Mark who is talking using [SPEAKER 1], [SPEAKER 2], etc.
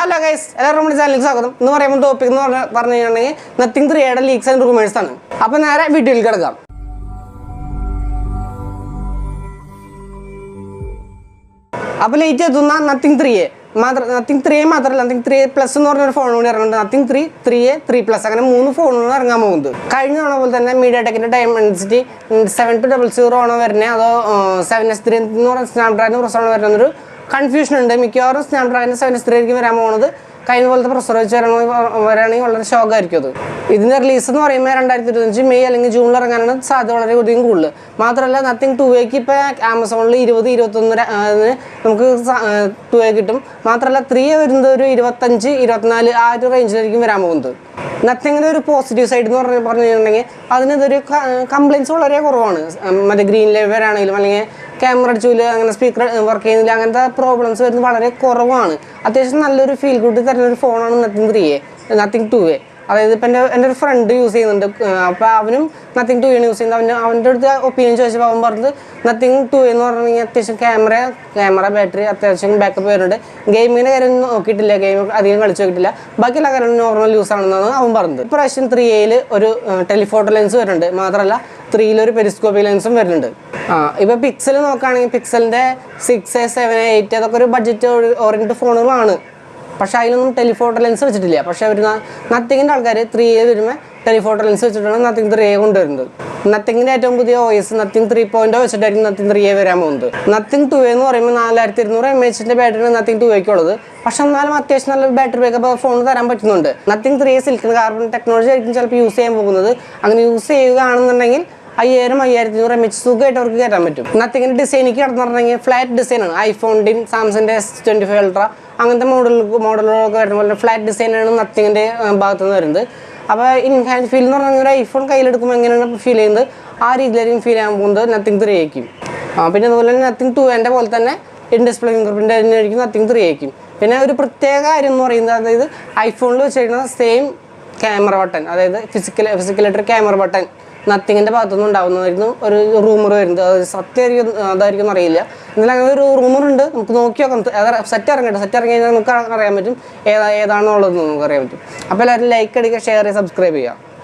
[SPEAKER 1] Hello guys, എല്ലാവരും നമ്മുടെ ചാനലിലേക്ക് സ്വാഗതം. ഇന്ന് പറയുന്ന ടോപ്പിക് എന്ന് പറഞ്ഞു കഴിഞ്ഞാൽ നത്തിങ് 3യുടെ ലീക്സ് ആൻഡ് റൂമേഴ്സ് ആണ്. അപ്പോൾ നേരെ വീഡിയോയിൽ കിടക്കാം. അപ്പോൾ ലേറ്റ് എത്തുന്ന നത്തിങ് 3 നത്തിങ് 3 മാത്രമല്ല നത്തിങ് 3 പ്ലസ് എന്ന് പറഞ്ഞൊരു ഫോൺ കൂടി ഇറങ്ങുന്നുണ്ട്. നത്തിങ് 3, 3A, 3 പ്ലസ് അങ്ങനെ 3 ഫോണുകൾ ഇറങ്ങാൻ പോകുന്നത്. കഴിഞ്ഞ തവണ പോലെ തന്നെ മീഡിയാടെക്കിൻ്റെ ഡയമൻസിറ്റി 7200 ആണോ വരുന്നത് അതോ 7S3 എന്ന് പറയുന്ന സ്നാപ്ഡ്രാഗൺ പ്രൊസസ്സറാണ് വരുന്നൊരു കൺഫ്യൂഷൻ ഉണ്ട്. മിക്കവാറും സ്നാപ്ഡ്രാഗൺ 7S3 ആയിരിക്കും വരാൻ പോകുന്നത്. കഴിഞ്ഞ പോലത്തെ പ്രൊസസ്സർ വെച്ച് വരാണെങ്കിൽ വളരെ ഷോക്കായിരിക്കും അത്. ഇതിൻ്റെ റിലീസ് എന്ന് പറയുമ്പോൾ 2025 മെയ് അല്ലെങ്കിൽ ജൂണിൽ ഇറങ്ങാനാണ് സാധ്യത വളരെ അധികം കൂടുതൽ. മാത്രമല്ല നത്തിങ് 2Aക്ക് ഇപ്പോൾ ആമസോണിൽ 20-21 നമുക്ക് 2A കിട്ടും. മാത്രമല്ല 3A വരുന്നത് ഒരു 25-24 ആ ഒരു റേഞ്ചിലായിരിക്കും വരാൻ പോകുന്നത്. നത്തിങ്ങിൻ്റെ ഒരു പോസിറ്റീവ് സൈഡ് എന്ന് പറഞ്ഞു കഴിഞ്ഞിട്ടുണ്ടെങ്കിൽ അതിനൊരു കംപ്ലയിൻസ് വളരെ കുറവാണ്. മറ്റേ ഗ്രീൻ ലെവൽ ആണെങ്കിലും അല്ലെങ്കിൽ ക്യാമറ അടിച്ചില്ല, അങ്ങനെ സ്പീക്കർ വർക്ക് ചെയ്യുന്നില്ല, അങ്ങനത്തെ പ്രോബ്ലംസ് വരുന്നത് വളരെ കുറവാണ്. അത്യാവശ്യം നല്ലൊരു ഫീൽ ഗുഡ് തരുന്നൊരു ഫോണാണ് നത്തിങ് 3A, നത്തിങ് 2A. അതായത് ഇപ്പം എൻ്റെ ഒരു ഫ്രണ്ട് യൂസ് ചെയ്യുന്നുണ്ട്. അപ്പോൾ അവനും നത്തിങ് 2A യൂസ് ചെയ്യുന്നത്. അവൻ്റെ അടുത്ത് ഒപ്പീനിയൻ ചോദിച്ചപ്പോൾ അവൻ പറഞ്ഞത് നത്തിങ് 2A എന്ന് പറഞ്ഞു കഴിഞ്ഞാൽ അത്യാവശ്യം ക്യാമറ ബാറ്ററി അത്യാവശ്യം ബാക്കപ്പ് വരുന്നുണ്ട്. ഗെയിമിങ്ങിൻ്റെ കാര്യം നോക്കിയിട്ടില്ല, ഗെയിം അധികം കളിച്ചു നോക്കിയിട്ടില്ല, ബാക്കിയുള്ള കാര്യം നോർമൽ യൂസ് ആണെന്നാണ് അവൻ പറഞ്ഞത്. ഇപ്രാവശ്യം 3Aയിൽ ഒരു ടെലിഫോട്ടോ ലെൻസ് വരുന്നുണ്ട്. മാത്രമല്ല 3യിൽ ഒരു പെരിസ്കോപ്പിക് ലെൻസും വരുന്നുണ്ട്. ഇപ്പോൾ പിക്സൽ നോക്കുകയാണെങ്കിൽ പിക്സലിൻ്റെ 6A, 7A, 8 അതൊക്കെ ഒരു ബഡ്ജറ്റ് ഓറിയൻറ്റഡ് ഫോണുകളാണ്. പക്ഷേ അതിലൊന്നും ടെലിഫോട്ടോ ലെൻസ് വെച്ചിട്ടില്ല. പക്ഷേ അവർ നത്തിങ്ങിൻ്റെ ആൾക്കാർ 3A വരുമ്പോൾ ടെലിഫോട്ടോ ലെൻസ് വെച്ചിട്ടാണ് നത്തിങ് 3A കൊണ്ടുവരുന്നത്. നത്തിങ്ങിൻ്റെ ഏറ്റവും പുതിയ OS നത്തിങ് 3.0 വെച്ചിട്ടായിരിക്കും നത്തിങ് 3A വരാൻ പോകുന്നത്. നത്തിങ് 2A എന്ന് പറയുമ്പോൾ 4200 mAh ബാറ്ററിയാണ് നത്തിങ് 2Aക്ക് ഉള്ളത്. പക്ഷെ എന്നാലും അത്യാവശ്യം നല്ല ബാറ്ററി ബാക്കപ്പ് ഫോൺ തരാൻ പറ്റുന്നുണ്ട്. Nothing 3A silicon carbon technology ആയിരിക്കും ചിലപ്പോൾ യൂസ് ചെയ്യാൻ പോകുന്നത്. അങ്ങനെ യൂസ് ചെയ്യുകയാണെന്നുണ്ടെങ്കിൽ 5000-5500 mAh സുഖമായിട്ട് അവർക്ക് കയറ്റാൻ പറ്റും. നത്തിങ്ങിൻ്റെ ഡിസൈനിക്ക് കിടന്നിട്ടുണ്ടെങ്കിൽ ഫ്ലാറ്റ് ഡിസൈനാണ്. ഐഫോണിൻ്റെയും സാംസങ്ങിൻ്റെ S25 അൾട്ര അങ്ങനത്തെ മോഡലുകളൊക്കെ വരുന്ന പോലെ ഫ്ലാറ്റ് ഡിസൈനാണ് നത്തിങ്ങിൻ്റെ ഭാഗത്തു നിന്ന് വരുന്നത്. അപ്പോൾ ഇൻ ഹാൻഡ് ഫീൽ എന്ന് പറഞ്ഞാൽ ഒരു ഐഫോൺ കയ്യിലെടുക്കുമ്പോൾ എങ്ങനെയാണ് ഫീൽ ചെയ്യുന്നത് ആ രീതിയിലായിരിക്കും ഫീൽ ചെയ്യാൻ പോകുന്നത് നത്തിങ് 3Aക്കും. പിന്നെ അതുപോലെ തന്നെ നത്തിങ് 2A പോലെ തന്നെ ഇൻ ഡിസ്പ്ലേ ഫിംഗർ പ്രിൻ്റ് ആയിരിക്കും നത്തിങ് 3Aക്കും. പിന്നെ ഒരു പ്രത്യേക കാര്യം എന്ന് പറയുന്നത് അതായത് ഐഫോണിൽ വെച്ചിരിക്കുന്ന സെയിം ക്യാമറ ബട്ടൺ, അതായത് ഫിസിക്കലായിട്ടൊരു ക്യാമറ ബട്ടൺ നത്തിങ്ങിൻ്റെ ഭാഗത്തുനിന്ന് ഉണ്ടാവുന്നതായിരുന്നു ഒരു റൂമർ വരുന്നത്. അത് സത്യമായിരിക്കും അതായിരിക്കും അറിയില്ല. എന്നാലും അങ്ങനെ ഒരു റൂമറുണ്ട്. നമുക്ക് നോക്കി നോക്കാം. സെറ്റ് ഇറങ്ങി കഴിഞ്ഞാൽ നമുക്ക് അറിയാൻ പറ്റും ഏതാണെന്നുള്ളത് നമുക്ക് അറിയാൻ പറ്റും. അപ്പോൾ എല്ലാവരും ലൈക്ക് അടിക്കുക, ഷെയർ ചെയ്യുക, സബ്സ്ക്രൈബ് ചെയ്യുക.